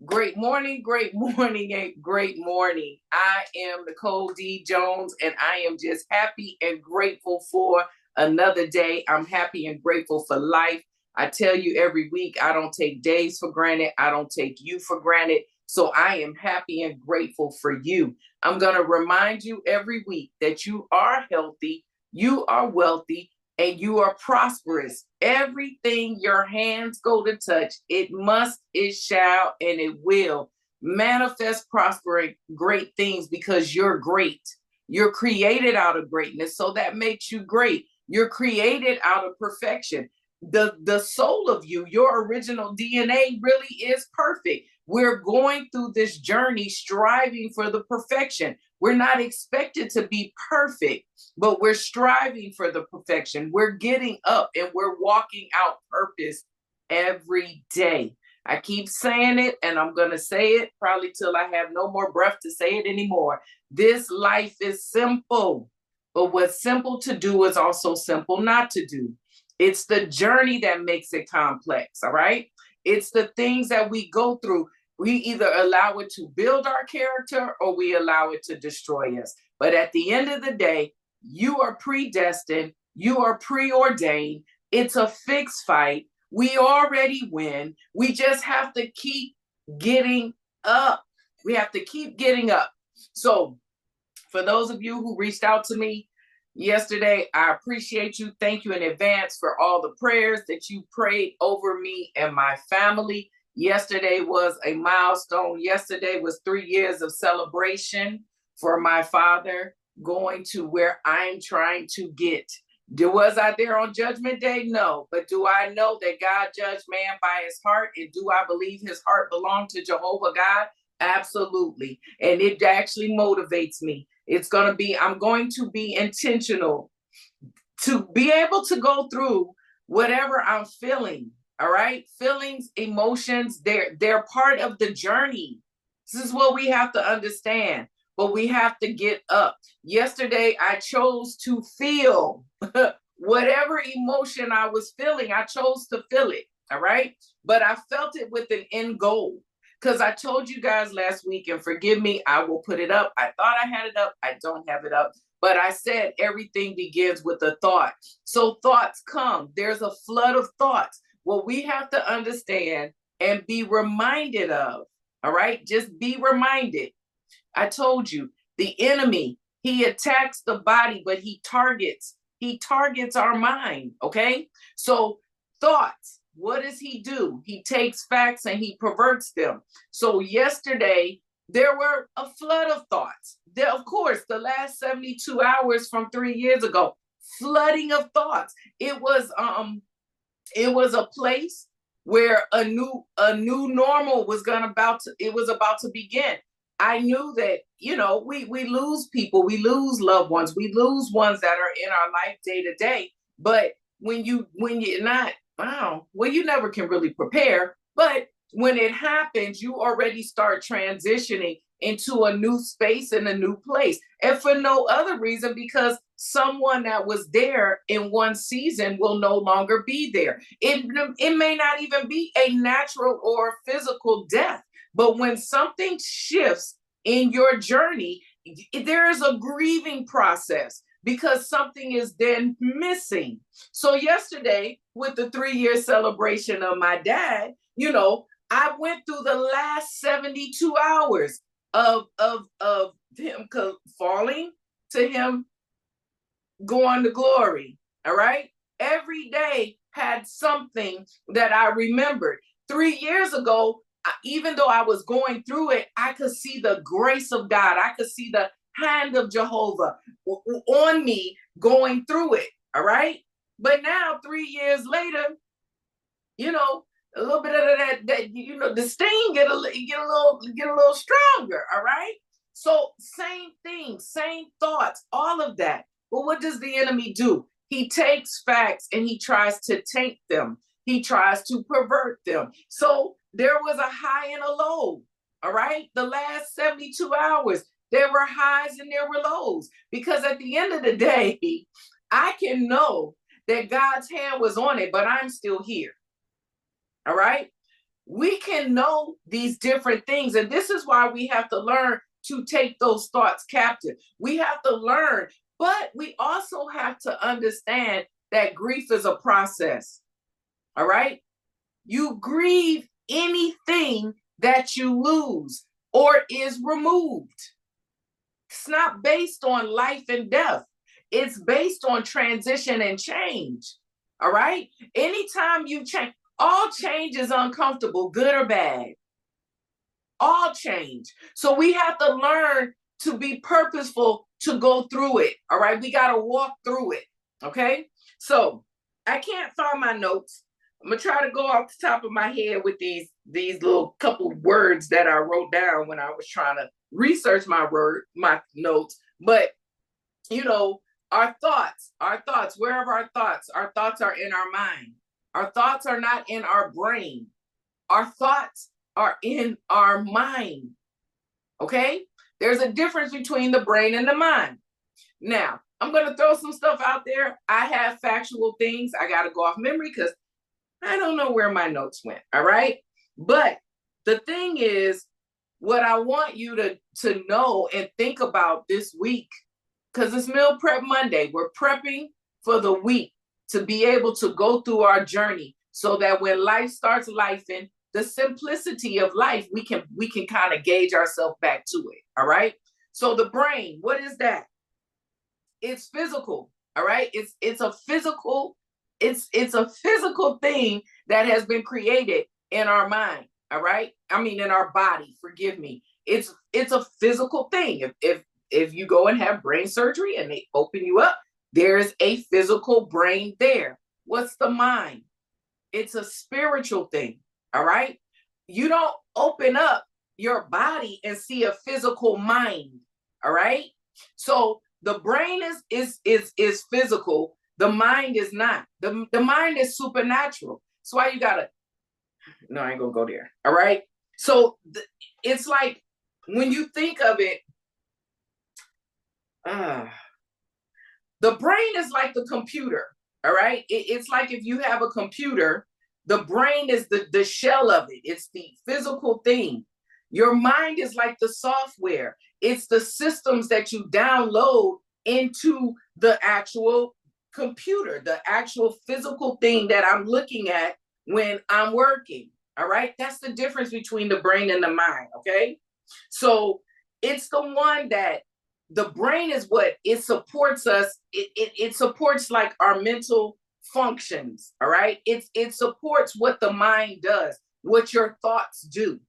Great morning, and great morning. I am Nicole D. Jones, and I am just happy and grateful for another day. I'm happy and grateful for life. I tell you every week, I don't take days for granted. I don't take you for granted. So I am happy and grateful for you. I'm going to remind you every week that you are healthy, you are wealthy, and you are prosperous. Everything your hands go to touch, it must, it shall, and it will manifest prospering great things because you're great. You're created out of greatness, so that makes you great. You're created out of perfection. The soul of you, your original DNA really is perfect. We're going through this journey striving for the perfection. We're not expected to be perfect, but we're striving for the perfection. We're getting up and we're walking out purpose every day. I keep saying it, and I'm going to say it probably till I have no more breath to say it anymore. This life is simple, but what's simple to do is also simple not to do. It's the journey that makes it complex, all right? It's the things that we go through. We either allow it to build our character or we allow it to destroy us. But at the end of the day, you are predestined, you are preordained. It's a fixed fight. We already win. We just have to keep getting up. We have to keep getting up. So, for those of you who reached out to me yesterday, I appreciate you. Thank you in advance for all the prayers that you prayed over me and my family. Yesterday was a milestone. Yesterday was 3 years of celebration for my father going to where I'm trying to get. Was I there on Judgment Day? No. But do I know that God judged man by his heart? And do I believe his heart belonged to Jehovah God? Absolutely. And it actually motivates me. I'm going to be intentional to be able to go through whatever I'm feeling. All right. Feelings, emotions, they're part of the journey. This is what we have to understand, but we have to get up. Yesterday, I chose to feel whatever emotion I was feeling. I chose to feel it. All right. But I felt it with an end goal. Because I told you guys last week, and forgive me, I will put it up. I thought I had it up. I don't have it up. But I said everything begins with a thought. So thoughts come. There's a flood of thoughts. What we have to understand and be reminded of, all right? Just be reminded. I told you, the enemy, he attacks the body, but he targets our mind, okay? So thoughts, what does he do? He takes facts and he perverts them. So yesterday, there were a flood of thoughts. There, of course, the last 72 hours from 3 years ago, flooding of thoughts. It was a place where a new normal was about to begin. I knew that, we lose people, we lose loved ones, we lose ones that are in our life day to day. But when you're not, wow, well, you never can really prepare. But when it happens, you already start transitioning into a new space and a new place. And for no other reason, because someone that was there in one season will no longer be there. It may not even be a natural or physical death. But when something shifts in your journey, there is a grieving process because something is then missing. So yesterday, with the 3 year celebration of my dad, I went through the last 72 hours of him falling to him going to glory. All right. Every day had something that I remembered. 3 years ago, even though I was going through it, I could see the grace of God. I could see the hand of Jehovah on me going through it. All right. But now, 3 years later, a little bit of that the sting get a little stronger. All right. So same thing, same thoughts, all of that. But what does the enemy do? He takes facts and he tries to taint them. He tries to pervert them. So there was a high and a low. All right. The last 72 hours, there were highs and there were lows. Because at the end of the day, I can know that God's hand was on it, but I'm still here. All right. We can know these different things. And this is why we have to learn to take those thoughts captive. We have to learn, but we also have to understand that grief is a process. All right? You grieve anything that you lose or is removed. It's not based on life and death. It's based on transition and change. All right? Anytime you change, all change is uncomfortable, good or bad. All change. So we have to learn to be purposeful to go through it. All right? We got to walk through it. Okay? So I can't find my notes. I'm gonna try to go off the top of my head with these little couple words that I wrote down when I was trying to research my notes. But you know, our thoughts, where are our thoughts? Our thoughts are in our mind. Our thoughts are not in our brain. Our thoughts are in our mind. Okay? There's a difference between the brain and the mind. Now, I'm going to throw some stuff out there. I have factual things. I got to go off memory because I don't know where my notes went. All right? But the thing is, what I want you to know and think about this week, because it's Meal Prep Monday, we're prepping for the week to be able to go through our journey so that when life starts lifing, the simplicity of life, we can kind of gauge ourselves back to it. All right? So the brain, what is that? It's physical. All right? It's a physical thing that has been created in our mind. All right? I mean, in our body, forgive me. It's a physical thing. If you go and have brain surgery and they open you up, there's a physical brain there. What's the mind? It's a spiritual thing. All right? You don't open up your body and see a physical mind. All right? So the brain is physical. The mind is not. The mind is supernatural. That's why you gotta. No, I ain't gonna go there. All right. So it's like when you think of it, the brain is like the computer. All right. It's like if you have a computer, the brain is the shell of it. It's the physical thing. Your mind is like the software. It's the systems that you download into the actual computer, the actual physical thing that I'm looking at when I'm working. All right. That's the difference between the brain and the mind. Okay. So it's the one that the brain is what it supports us. It supports like our mental functions. All right. It supports what the mind does, what your thoughts do.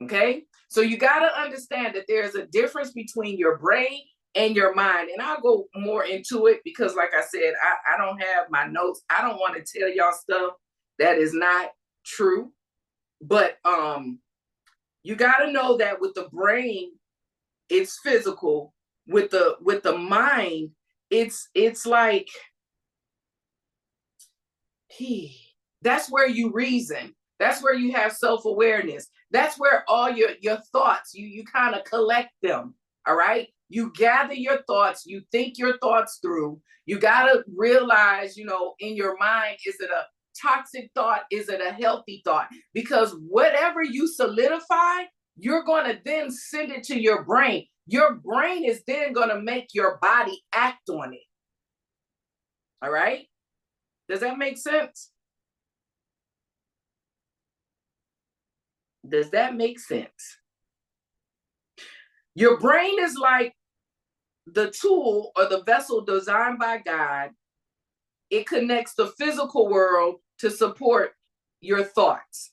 Okay. So you got to understand that there's a difference between your brain and your mind. And I'll go more into it because, like I said, I don't have my notes. I don't want to tell y'all stuff that is not true. But you got to know that with the brain, it's physical. With the mind, it's like that's where you reason. That's where you have self-awareness. That's where all your thoughts, you kind of collect them. All right. You gather your thoughts, you think your thoughts through. You got to realize, in your mind, is it a toxic thought? Is it a healthy thought? Because whatever you solidify, you're going to then send it to your brain. Your brain is then going to make your body act on it. All right? Does that make sense? Does that make sense? Your brain is like the tool or the vessel designed by God. It connects the physical world to support your thoughts.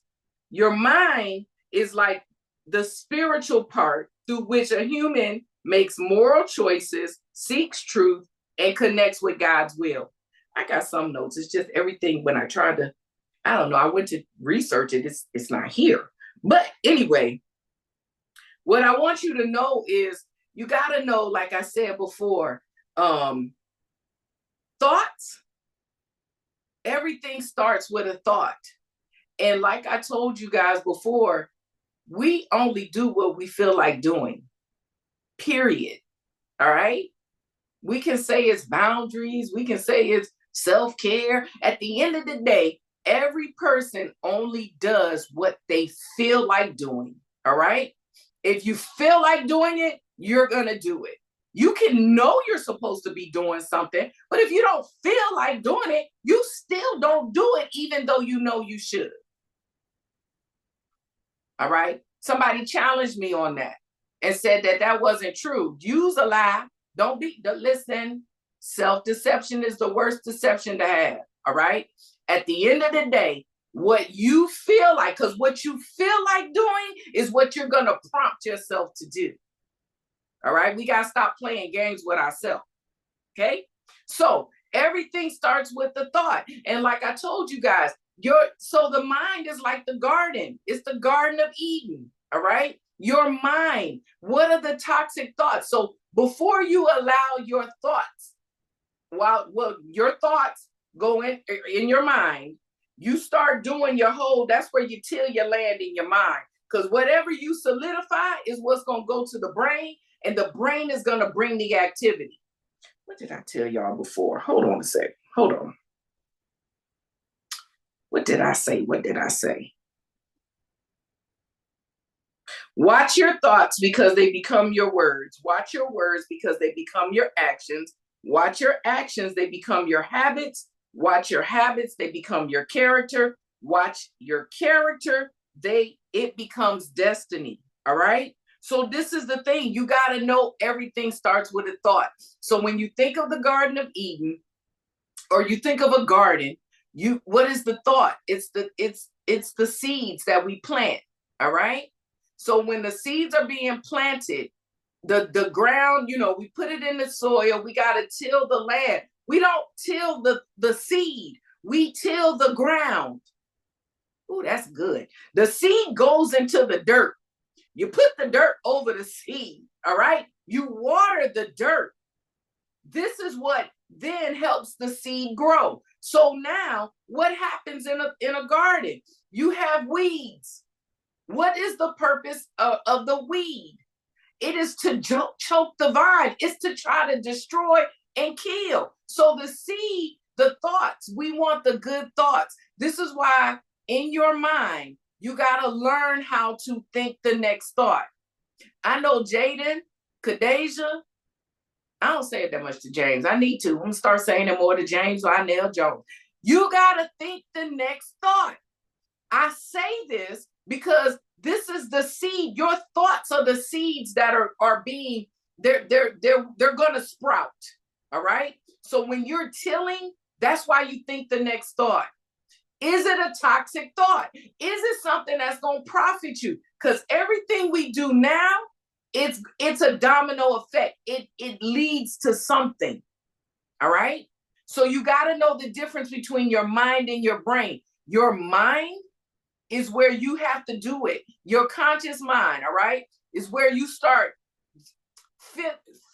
Your mind is like the spiritual part through which a human makes moral choices, seeks truth, and connects with God's will. I got some notes. It's just everything when I tried to, I don't know, I went to research it. It's not here. But anyway, what I want you to know is you got to know, like I said before, thoughts, everything starts with a thought. And like I told you guys before, we only do what we feel like doing, period. All right? We can say it's boundaries. We can say it's self-care. At the end of the day, Every person only does what they feel like doing. All right. If you feel like doing it, you're going to do it. You can know you're supposed to be doing something, but if you don't feel like doing it, you still don't do it, even though you know you should. All right. Somebody challenged me on that and said that that wasn't true. Use a lie. Don't listen. Self-deception is the worst deception to have. All right. At the end of the day, what you feel like, because what you feel like doing is what you're going to prompt yourself to do. All right. We got to stop playing games with ourselves. Okay. So everything starts with the thought. And like I told you guys, so the mind is like the garden. It's the Garden of Eden. All right. Your mind. What are the toxic thoughts? So before you allow your thoughts, well, your thoughts go in your mind, you start doing that's where you till your land in your mind. Because whatever you solidify is what's going to go to the brain, and the brain is going to bring the activity. What did I tell y'all before? Hold on a second. Hold on. What did I say? Watch your thoughts because they become your words. Watch your words because they become your actions. Watch your actions, they become your habits. Watch your habits, they become your character. Watch your character, it becomes destiny. All right? So this is the thing. You got to know everything starts with a thought. So when you think of the Garden of Eden, or you think of a garden, what is the thought? It's the seeds that we plant. All right? So when the seeds are being planted, the ground, we put it in the soil. We got to till the land. We don't till the seed. We till the ground. Oh, that's good. The seed goes into the dirt. You put the dirt over the seed, all right? You water the dirt. This is what then helps the seed grow. So now, what happens in a garden? You have weeds. What is the purpose of the weed? It is to choke the vine. It's to try to destroy and kill. So the seed, the thoughts, we want the good thoughts. This is why in your mind, you got to learn how to think the next thought. I know Jaden, Kadeja, I don't say it that much to James. I need to. I'm going to start saying it more to James or I nail Jones. You got to think the next thought. I say this because this is the seed. Your thoughts are the seeds that are being, they're going to sprout. All right. So when you're tilling, that's why you think the next thought. Is it a toxic thought? Is it something that's going to profit you? Because everything we do now, it's a domino effect. It leads to something. All right. So you got to know the difference between your mind and your brain. Your mind is where you have to do it. Your conscious mind, all right, is where you start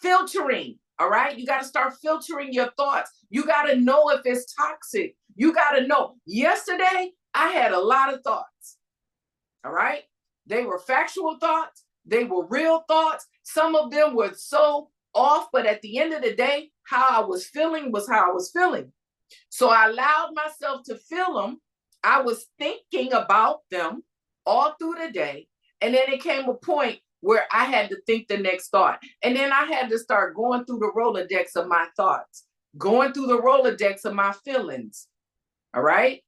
filtering, all right? You got to start filtering your thoughts. You got to know if it's toxic. You got to know. Yesterday, I had a lot of thoughts, all right? They were factual thoughts. They were real thoughts. Some of them were so off, but at the end of the day, how I was feeling was how I was feeling. So I allowed myself to feel them. I was thinking about them all through the day. And then it came a point where I had to think the next thought. And then I had to start going through the Rolodex of my thoughts, going through the Rolodex of my feelings. All right?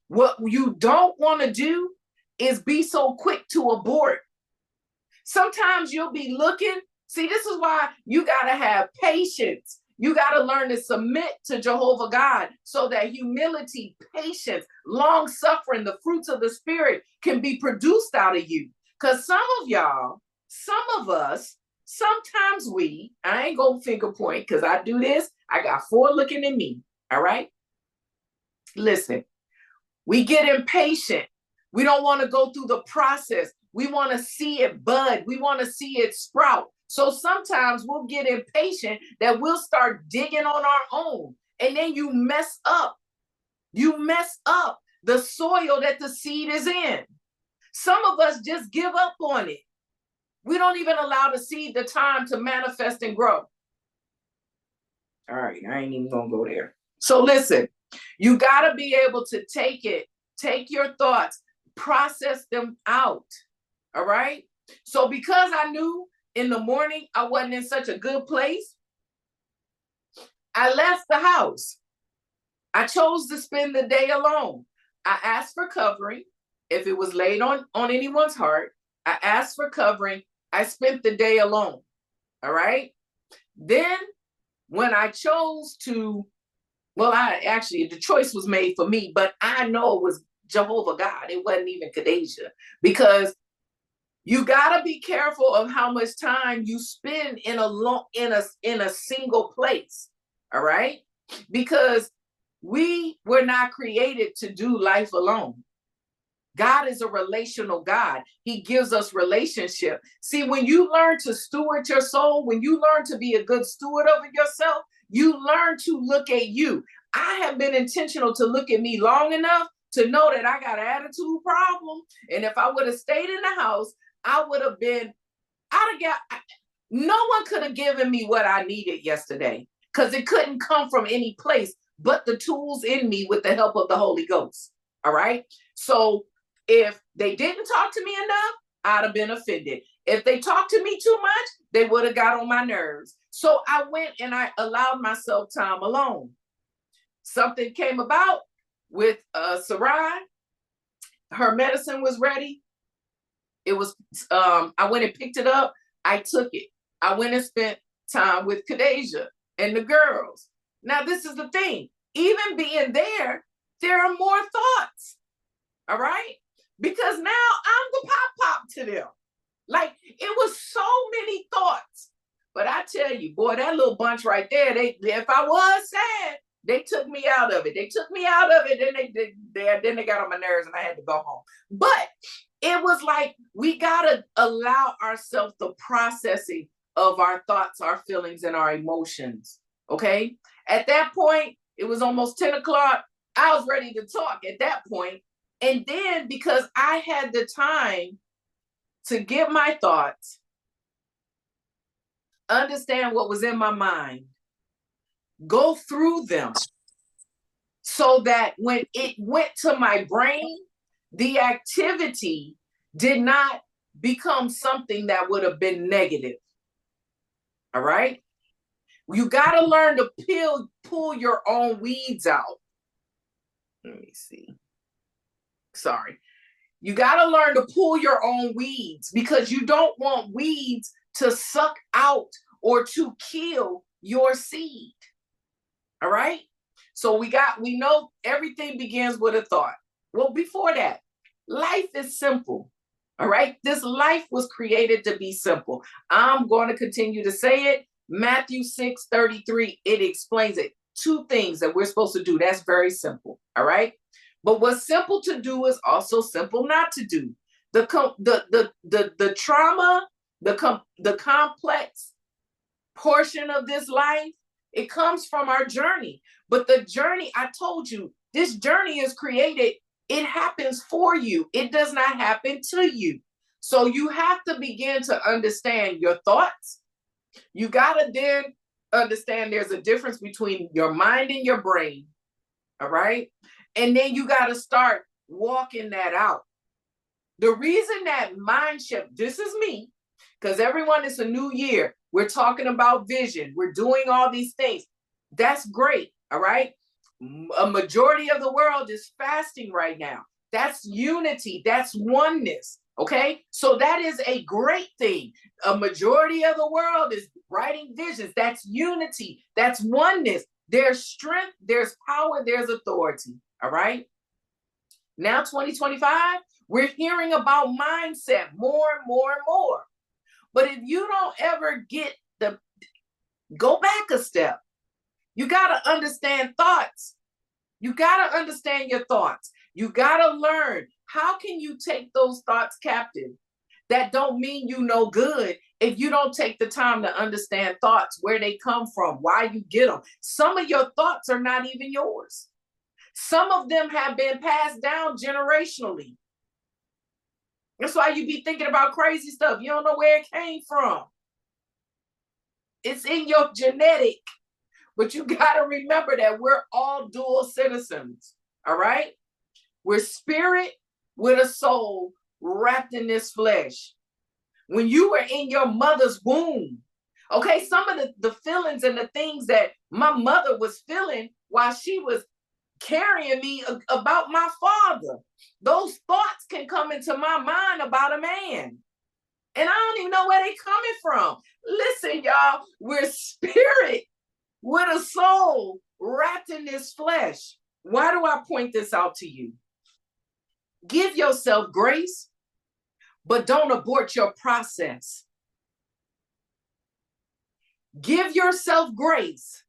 What you don't want to do is be so quick to abort. Sometimes you'll be looking. See, this is why you got to have patience. You got to learn to submit to Jehovah God so that humility, patience, long suffering, the fruits of the Spirit can be produced out of you. Because some of y'all, some of us, sometimes I ain't going to finger point because I do this. I got 4 looking at me. All right. Listen, we get impatient. We don't want to go through the process. We want to see it bud. We want to see it sprout. So sometimes we'll get impatient that we'll start digging on our own. And then you mess up. You mess up the soil that the seed is in. Some of us just give up on it. We don't even allow the seed the time to manifest and grow. All right, I ain't even going to go there. So listen, You got to be able to take your thoughts, process them out. All right. So because I knew in the morning I wasn't in such a good place, I left the house. I chose to spend the day alone. I asked for covering. If it was laid on anyone's heart, I asked for covering. I spent the day alone. All right. Then when I chose to, well, the choice was made for me, but I know it was Jehovah God. It wasn't even Kadeja, because you got to be careful of how much time you spend in a single place. All right. Because we were not created to do life alone. God is a relational God. He gives us relationship. See, when you learn to steward your soul, when you learn to be a good steward over yourself, you learn to look at you. I have been intentional to look at me long enough to know that I got an attitude problem. And if I would have stayed in the house, no one could have given me what I needed yesterday, because it couldn't come from any place but the tools in me with the help of the Holy Ghost. All right. So if they didn't talk to me enough, I'd have been offended. If they talked to me too much, they would have got on my nerves. So I went and I allowed myself time alone. Something came about with Sarai. Her medicine was ready. It was, I went and picked it up. I took it. I went and spent time with Kadeja and the girls. Now, this is the thing. Even being there are more thoughts. All right? Because now I'm the pop to them. Like, it was so many thoughts. But I tell you, boy, that little bunch right there, if I was sad, they took me out of it. They took me out of it, then they got on my nerves and I had to go home. But it was like, we got to allow ourselves the processing of our thoughts, our feelings, and our emotions. Okay? At that point, it was almost 10 o'clock. I was ready to talk at that point. And then, because I had the time to get my thoughts, understand what was in my mind, go through them, so that when it went to my brain, the activity did not become something that would have been negative. All right? You got to learn to pull your own weeds out. Let me see. Sorry. You got to learn to pull your own weeds, because you don't want weeds to suck out or to kill your seed. All right? So we know everything begins with a thought. Well, before that, life is simple. All right? This life was created to be simple. I'm going to continue to say it. Matthew 6:33, it explains it. 2 things that we're supposed to do. That's very simple. All right? But what's simple to do is also simple not to do. The trauma, the complex portion of this life, it comes from our journey. But the journey, I told you, this journey is created. It happens for you. It does not happen to you. So you have to begin to understand your thoughts. You got to then understand there's a difference between your mind and your brain. All right? And then you got to start walking that out. The reason that mind shift, this is me, because everyone, it's a new year. We're talking about vision. We're doing all these things. That's great. All right. A majority of the world is fasting right now. That's unity. That's oneness. Okay. So that is a great thing. A majority of the world is writing visions. That's unity. That's oneness. There's strength. There's power. There's authority. All right. Now, 2025, we're hearing about mindset more and more and more. But if you don't ever go back a step, you got to understand thoughts. You got to understand your thoughts. You got to learn, how can you take those thoughts captive? That don't mean you no good if you don't take the time to understand thoughts, where they come from, why you get them. Some of your thoughts are not even yours. Some of them have been passed down generationally. That's why you be thinking about crazy stuff. You don't know where it came from. It's in your genetic. But you got to remember that we're all dual citizens. All right. We're spirit with a soul wrapped in this flesh. When you were in your mother's womb, okay, some of the feelings and the things that my mother was feeling while she was carrying me about my father, those thoughts can come into my mind about a man. And I don't even know where they're coming from. Listen, y'all, we're spirit with a soul wrapped in this flesh. Why do I point this out to you? Give yourself grace, but don't abort your process. Give yourself grace,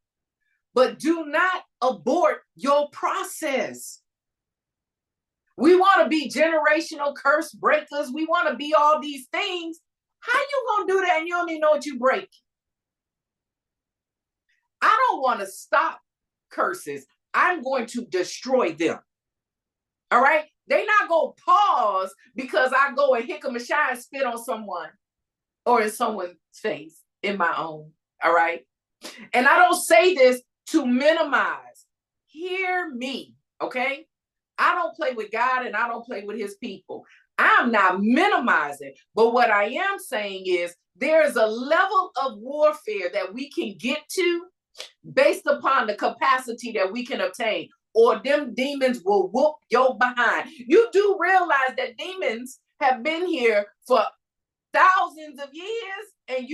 but do not abort your process. We want to be generational curse breakers. We want to be all these things. How you going to do that and you don't even know what you break? I don't want to stop curses. I'm going to destroy them. All right? They're not going to pause because I go and hick 'em and shy and spit on someone or in someone's face in my own. All right? And I don't say this to minimize. Hear me, okay? I don't play with God and I don't play with his people. I'm not minimizing, but what I am saying is there's a level of warfare that we can get to based upon the capacity that we can obtain, or them demons will whoop your behind. You do realize that demons have been here for thousands of years, and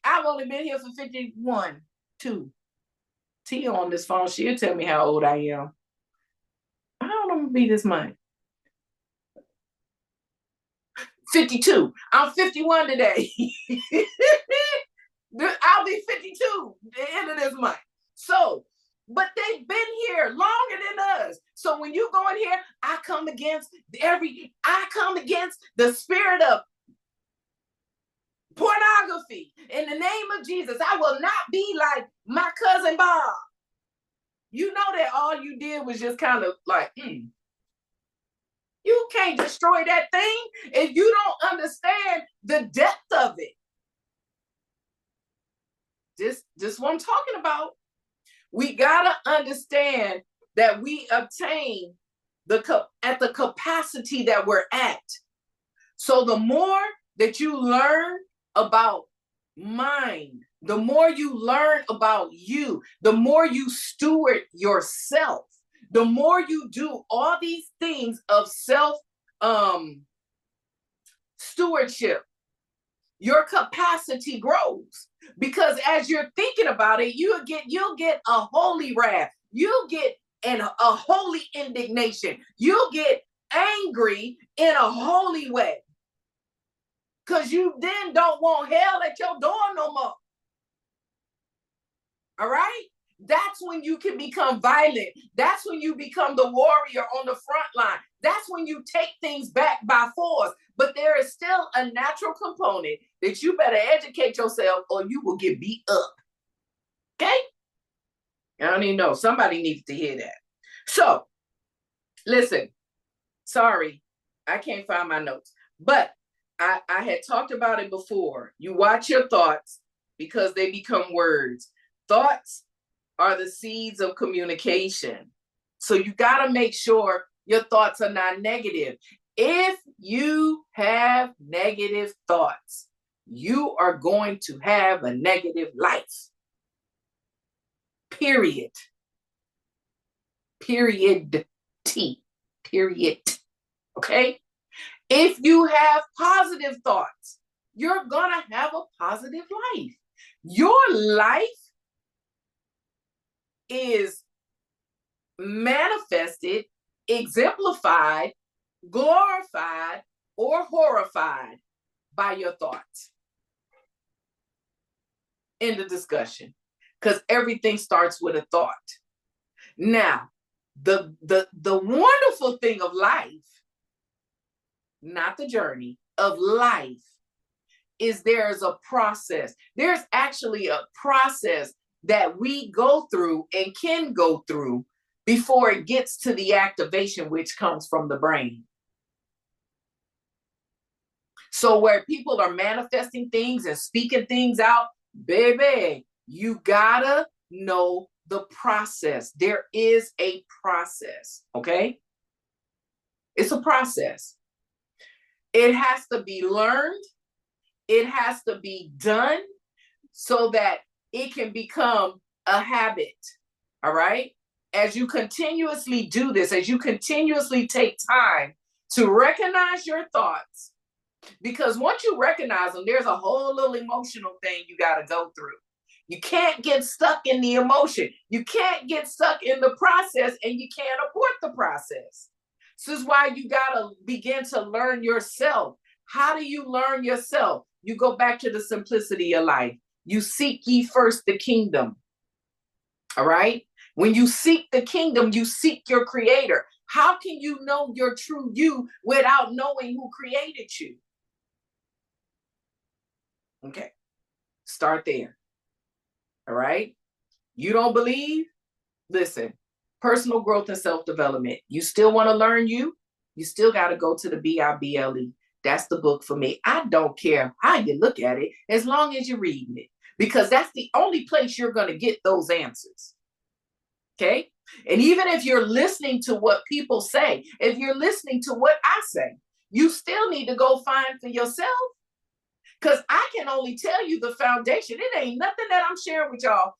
I've only been here for 51, 2. T on this phone, she'll tell me how old I am. I don't know, be this month. 52. I'm 51 today. I'll be 52 the end of this month. So, but they've been here longer than us. So when you go in here, I come against the spirit of pornography in the name of Jesus. I will not be like my cousin Bob. You know that all you did was just kind of like, You can't destroy that thing if you don't understand the depth of it. This what I'm talking about. We gotta understand that we obtain at the capacity that we're at. So the more that you learn about mind, the more you learn about you, the more you steward yourself, the more you do all these things of self stewardship, your capacity grows. Because as you're thinking about it, you'll get a holy wrath. You'll get a holy indignation. You'll get angry in a holy way. Because you then don't want hell at your door no more. All right? That's when you can become violent. That's when you become the warrior on the front line. That's when you take things back by force. But there is still a natural component that you better educate yourself or you will get beat up. Okay? I don't even know. Somebody needs to hear that. So, listen. Sorry, I can't find my notes. But I had talked about it before. You watch your thoughts because they become words. Thoughts are the seeds of communication. So you got to make sure your thoughts are not negative. If you have negative thoughts, you are going to have a negative life. Period. Period. T. Period. Okay? If you have positive thoughts, you're going to have a positive life. Your life is manifested, exemplified, glorified, or horrified by your thoughts. End of discussion. Because everything starts with a thought. Now, the wonderful thing of life, not the journey, of life, is there's a process. There's actually a process that we go through and can go through before it gets to the activation, which comes from the brain. So where people are manifesting things and speaking things out, baby, you gotta know the process. There is a process, okay? It's a process. It has to be learned. It has to be done so that it can become a habit, all right? As you continuously do this, as you continuously take time to recognize your thoughts, because once you recognize them, there's a whole little emotional thing you got to go through. You can't get stuck in the emotion. You can't get stuck in the process, and you can't abort the process. This is why you got to begin to learn yourself. How do you learn yourself? You go back to the simplicity of life. You seek ye first the kingdom. All right? When you seek the kingdom, you seek your creator. How can you know your true you without knowing who created you? Okay. Start there. All right? You don't believe? Listen, personal growth and self-development. You still want to learn you? You still got to go to the Bible. That's the book for me. I don't care how you look at it, as long as you're reading it, because that's the only place you're going to get those answers. Okay? And even if you're listening to what people say, if you're listening to what I say, you still need to go find for yourself, because I can only tell you the foundation. It ain't nothing that I'm sharing with y'all.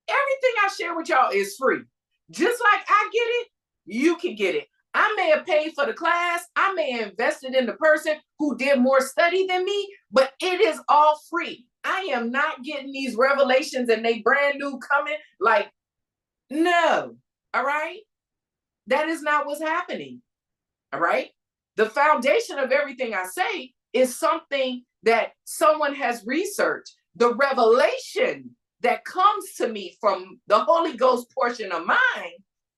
Everything I share with y'all is free. Just like I get it, you can get it. I may have paid for the class. I may have invested in the person who did more study than me, but it is all free. I am not getting these revelations and they brand new coming. Like, no. All right. That is not what's happening. All right. The foundation of everything I say is something that someone has researched. The revelation that comes to me from the Holy Ghost portion of mine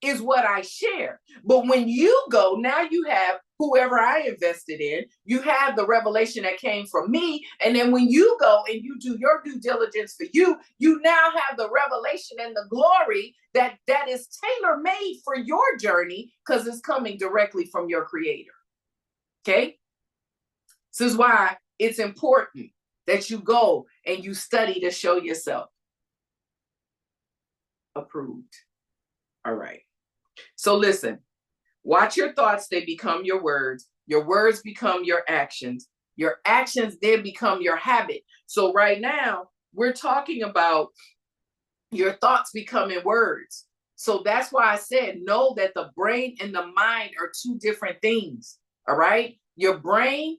is what I share. But when you go, now you have whoever I invested in, you have the revelation that came from me. And then when you go and you do your due diligence for you, you now have the revelation and the glory that is tailor-made for your journey, because it's coming directly from your creator. Okay? This is why it's important that you go and you study to show yourself approved. All right. So listen, watch your thoughts. They become your words. Your words become your actions. Your actions then become your habit. So right now, we're talking about your thoughts becoming words. So that's why I said, know that the brain and the mind are two different things. All right. Your brain,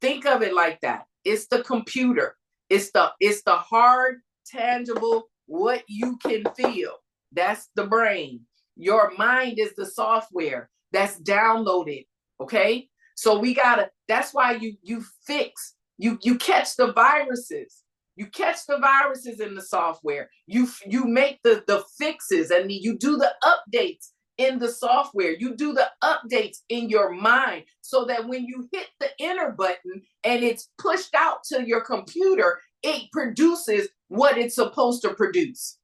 think of it like that. It's the computer. It's the hard, tangible, what you can feel. That's the brain. Your mind is the software that's downloaded. Okay. So that's why you catch the viruses. You catch the viruses in the software. You make the fixes, and you do the updates in the software. You do the updates in your mind, so that when you hit the enter button and it's pushed out to your computer, it produces what it's supposed to produce.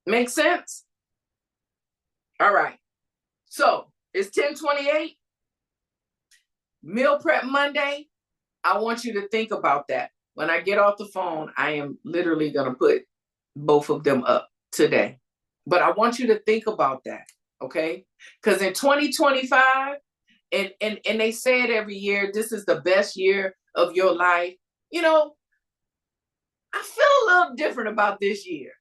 Make sense? All right. So it's 10:28. Meal Prep Monday. I want you to think about that. When I get off the phone, I am literally going to put both of them up today. But I want you to think about that, okay? Because in 2025, and they say it every year, this is the best year of your life. You know, I feel a little different about this year.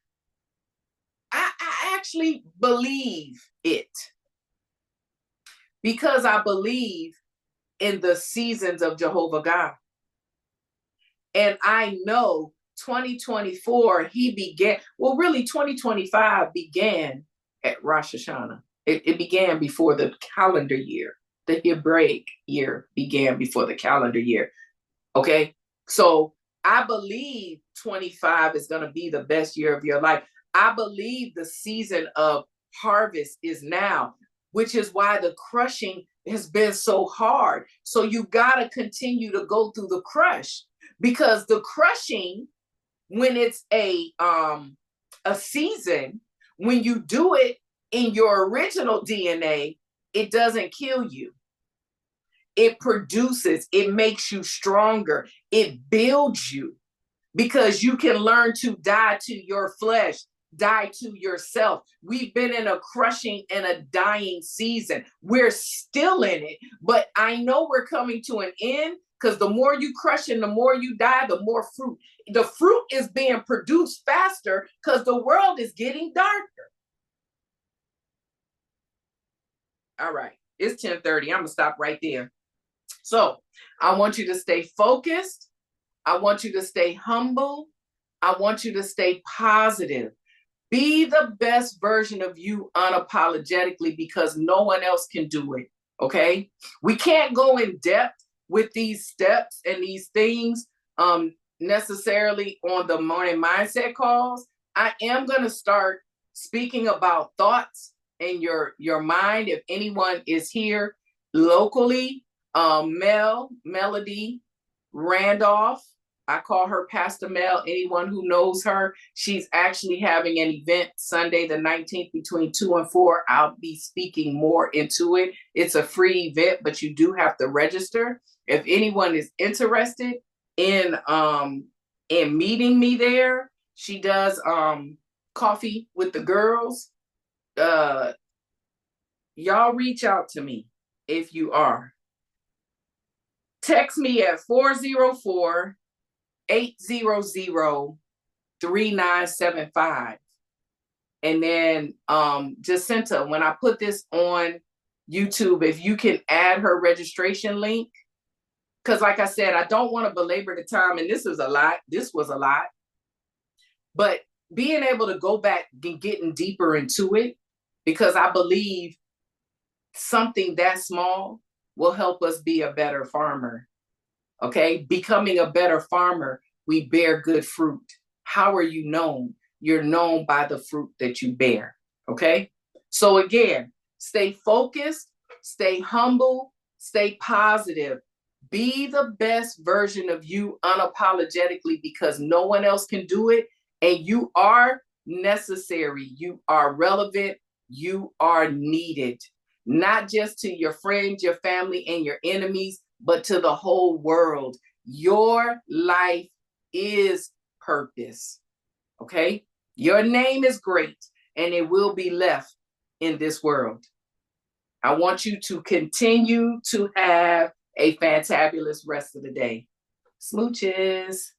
I actually believe it, because I believe in the seasons of Jehovah God. And I know 2024, 2025 began at Rosh Hashanah. It began before the calendar year. The Hebraic year began before the calendar year. Okay? So I believe 25 is going to be the best year of your life. I believe the season of harvest is now, which is why the crushing has been so hard. So you got to continue to go through the crush. Because the crushing, when it's a season, when you do it in your original DNA, it doesn't kill you. It produces, it makes you stronger. It builds you, because you can learn to die to your flesh. die to yourself. We've been in a crushing and a dying season. We're still in it, but I know we're coming to an end, because the more you crush and the more you die, the more fruit. The fruit is being produced faster because the world is getting darker. All right, it's 10:30. I'm gonna stop right there. So I want you to stay focused. I want you to stay humble. I want you to stay positive. Be the best version of you unapologetically, because no one else can do it. Okay? We can't go in depth with these steps and these things necessarily on the morning mindset calls. I am going to start speaking about thoughts in your mind. If anyone is here locally, Melody Randolph, I call her Pastor Mel. Anyone who knows her, she's actually having an event Sunday the 19th between 2 and 4. I'll be speaking more into it. It's a free event, but you do have to register. If anyone is interested in meeting me there, she does coffee with the girls. Y'all reach out to me if you are. Text me at 404-800-3975. And then Jacinta, when I put this on YouTube, if you can add her registration link, because like I said, I don't want to belabor the time, and this was a lot, but being able to go back and getting deeper into it, because I believe something that small will help us be a better farmer. Okay, becoming a better farmer, we bear good fruit. How are you known? You're known by the fruit that you bear. Okay, so again, stay focused, stay humble, stay positive. Be the best version of you unapologetically, because no one else can do it. And you are necessary. You are relevant. You are needed, not just to your friends, your family, and your enemies, but to the whole world. Your life is purpose. Okay? Your name is great, and it will be left in this world. I want you to continue to have a fantabulous rest of the day. Smooches.